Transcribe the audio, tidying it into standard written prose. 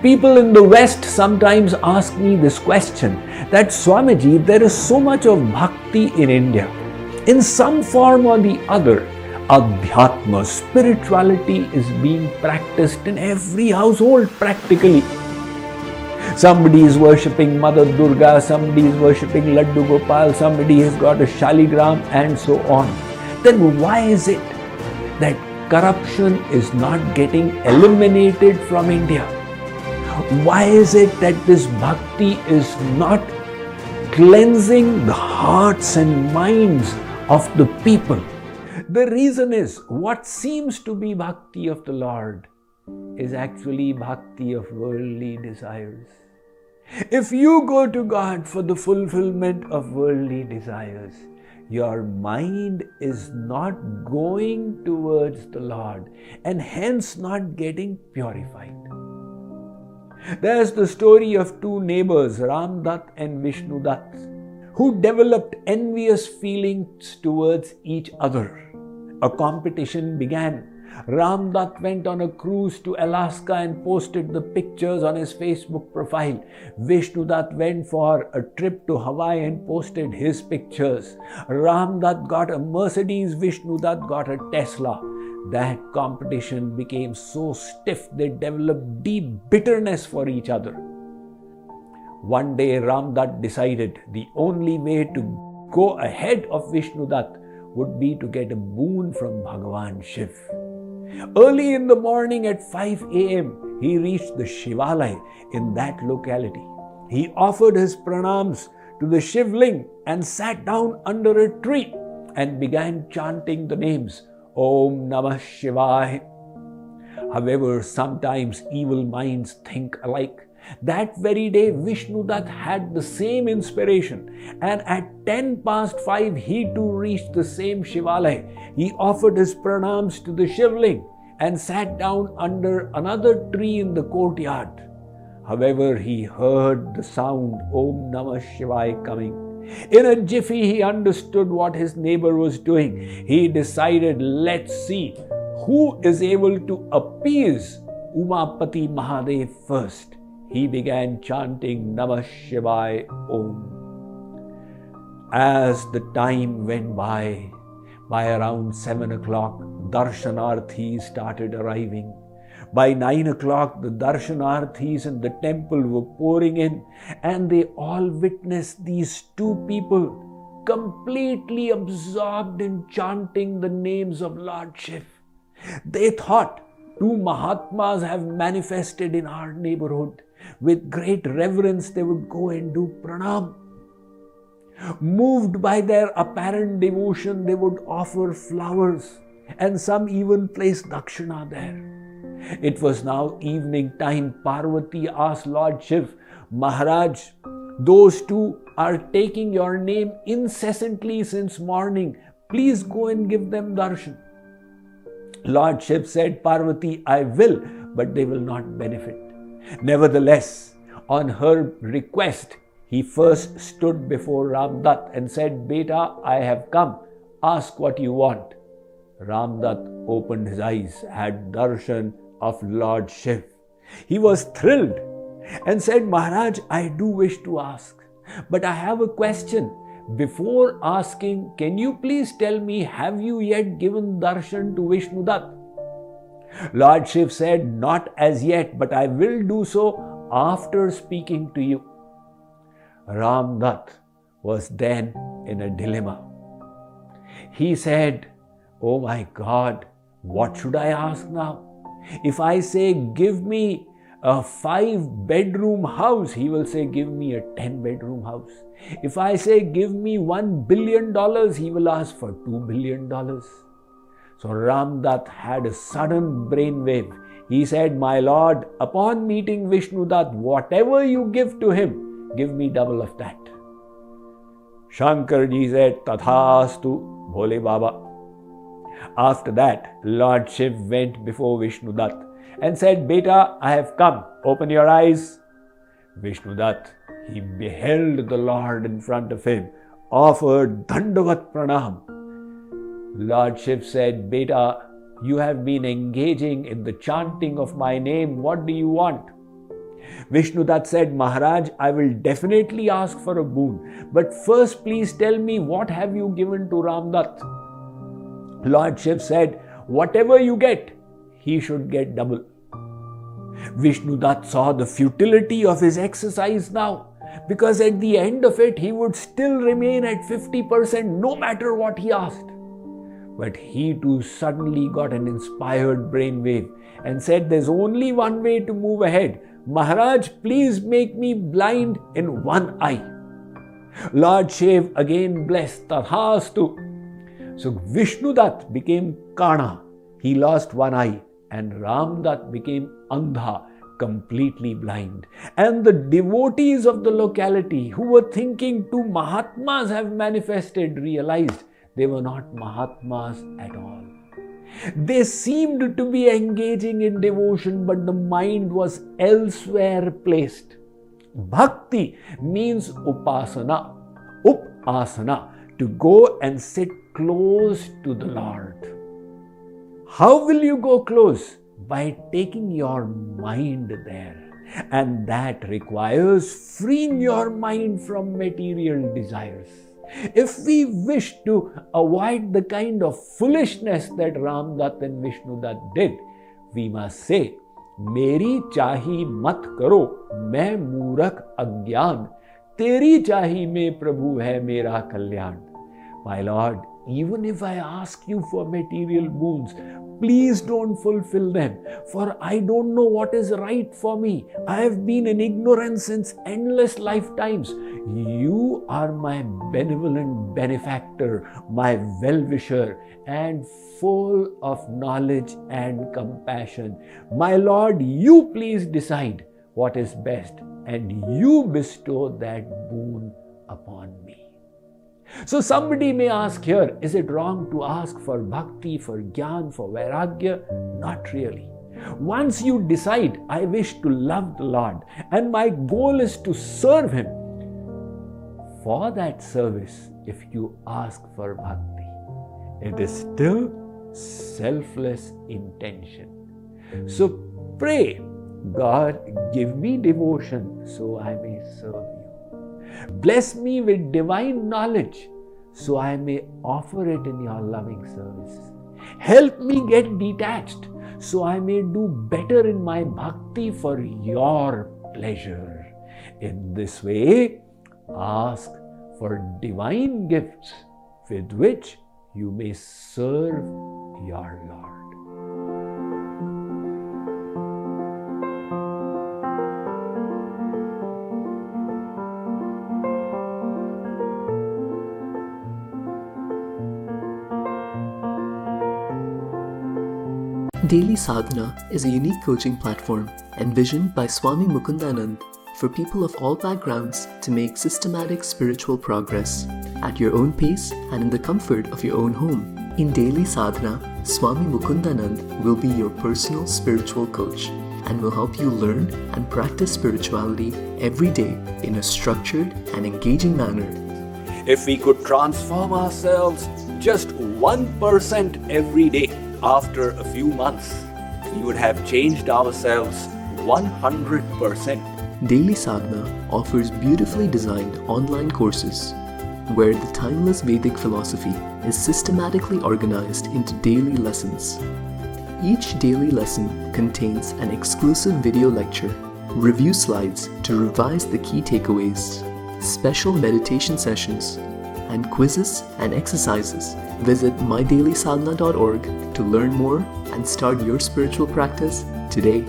People in the West sometimes ask me this question, that Swamiji, there is so much of bhakti in India. In some form or the other, adhyatma, spirituality is being practiced in every household practically. Somebody is worshipping Mother Durga, somebody is worshipping Laddu Gopal, somebody has got a Shaligram and so on. Then why is it that corruption is not getting eliminated from India? Why is it that this bhakti is not cleansing the hearts and minds of the people? The reason is, what seems to be bhakti of the Lord is actually bhakti of worldly desires. If you go to God for the fulfillment of worldly desires, your mind is not going towards the Lord and hence not getting purified. There's the story of two neighbors, Ram Dutt and Vishnu Dutt, who developed envious feelings towards each other. A competition began. Ram Dutt went on a cruise to Alaska and posted the pictures on his Facebook profile. Vishnu Dutt went for a trip to Hawaii and posted his pictures. Ram Dutt got a Mercedes, Vishnu Dutt got a Tesla. That competition became so stiff they developed deep bitterness for each other. One day Ram Dutt decided the only way to go ahead of Vishnu Dutt would be to get a boon from Bhagavan Shiv. Early in the morning at 5 a.m., he reached the Shivalaya in that locality. He offered his pranams to the Shivling and sat down under a tree and began chanting the names Om Namah Shivaya. However, sometimes evil minds think alike. That very day, Vishnu Dutt had the same inspiration, and at 10 past 5, he too reached the same Shivalaya. He offered his pranams to the Shivling and sat down under another tree in the courtyard. However, he heard the sound Om Namah Shivaya coming. In a jiffy, he understood what his neighbor was doing. He decided, let's see who is able to appease Umapati Mahadev first. He began chanting Namah Shivaya Om. As the time went by around 7 o'clock, darshanarthis started arriving. By 9 o'clock, the darshanarthis in the temple were pouring in, and they all witnessed these two people completely absorbed in chanting the names of Lord Shiv. They thought, two Mahatmas have manifested in our neighborhood. With great reverence, they would go and do pranam. Moved by their apparent devotion, they would offer flowers, and some even placed dakshina there. It was now evening time. Parvati asked Lord Shiv, Maharaj, those two are taking your name incessantly since morning. Please go and give them darshan. Lord Shiv said, Parvati, I will, but they will not benefit. Nevertheless, on her request, he first stood before Ram Dutt and said, Beta, I have come. Ask what you want. Ram Dutt opened his eyes, had darshan of Lord Shiv. He was thrilled and said, Maharaj, I do wish to ask, but I have a question. Before asking, can you please tell me, have you yet given darshan to Vishnu Dutt? Lord Shiv said, not as yet, but I will do so after speaking to you. Ram Dutt was then in a dilemma. He said, oh my God, what should I ask now? If I say, give me a 5-bedroom house, he will say, give me a 10-bedroom house. If I say, give me $1 billion, he will ask for $2 billion. So Ram Dutt had a sudden brainwave. He said, my Lord, upon meeting Vishnu Dutt, whatever you give to him, give me double of that. Shankarji said, Tathastu, Bhole Baba. After that, Lord Shiv went before Vishnu Dutt and said, Beta, I have come. Open your eyes. Vishnu Dutt, he beheld the Lord in front of him, offered Dandavat Pranam. Lord Shiv said, Beta, you have been engaging in the chanting of my name. What do you want? Vishnudat said, Maharaj, I will definitely ask for a boon, but first please tell me, what have you given to Ramdat? Lord Shiv said, whatever you get, he should get double. Vishnudat saw the futility of his exercise now, because at the end of it, he would still remain at 50% no matter what he asked. But he too suddenly got an inspired brainwave and said, there's only one way to move ahead. Maharaj, please make me blind in one eye. Lord Shiv again blessed, Tathastu. So Vishnudat became Kana. He lost one eye, and Ramdat became Andha, completely blind. And the devotees of the locality who were thinking two Mahatmas have manifested realized they were not Mahatmas at all. They seemed to be engaging in devotion, but the mind was elsewhere placed. Bhakti means upasana, upasana, to go and sit close to the Lord. How will you go close? By taking your mind there. And that requires freeing your mind from material desires. If we wish to avoid the kind of foolishness that Ramdat and Vishnudat did, we must say, Meri chahi mat karo, main moorak agyan, teri chahi mein Prabhu hai mera kalyan. My Lord, even if I ask you for material boons, please don't fulfill them, for I don't know what is right for me. I have been in ignorance since endless lifetimes. You are my benevolent benefactor, my well-wisher, and full of knowledge and compassion. My Lord, you please decide what is best, and you bestow that boon upon me. So somebody may ask here, is it wrong to ask for bhakti, for gyan, for vairagya? Not really. Once you decide, I wish to love the Lord and my goal is to serve Him, for that service, if you ask for bhakti, it is still selfless intention. So pray, God, give me devotion so I may serve you. Bless me with divine knowledge so I may offer it in your loving service. Help me get detached so I may do better in my bhakti for your pleasure. In this way, ask for divine gifts with which you may serve your Lord. Daily Sadhana is a unique coaching platform envisioned by Swami Mukundananda for people of all backgrounds to make systematic spiritual progress at your own pace and in the comfort of your own home. In Daily Sadhana, Swami Mukundananda will be your personal spiritual coach and will help you learn and practice spirituality every day in a structured and engaging manner. If we could transform ourselves just 1% every day, after a few months, we would have changed ourselves 100%. Daily Sadhana offers beautifully designed online courses where the timeless Vedic philosophy is systematically organized into daily lessons. Each daily lesson contains an exclusive video lecture, review slides to revise the key takeaways, special meditation sessions, and quizzes and exercises. Visit mydailysadhana.org to learn more and start your spiritual practice today.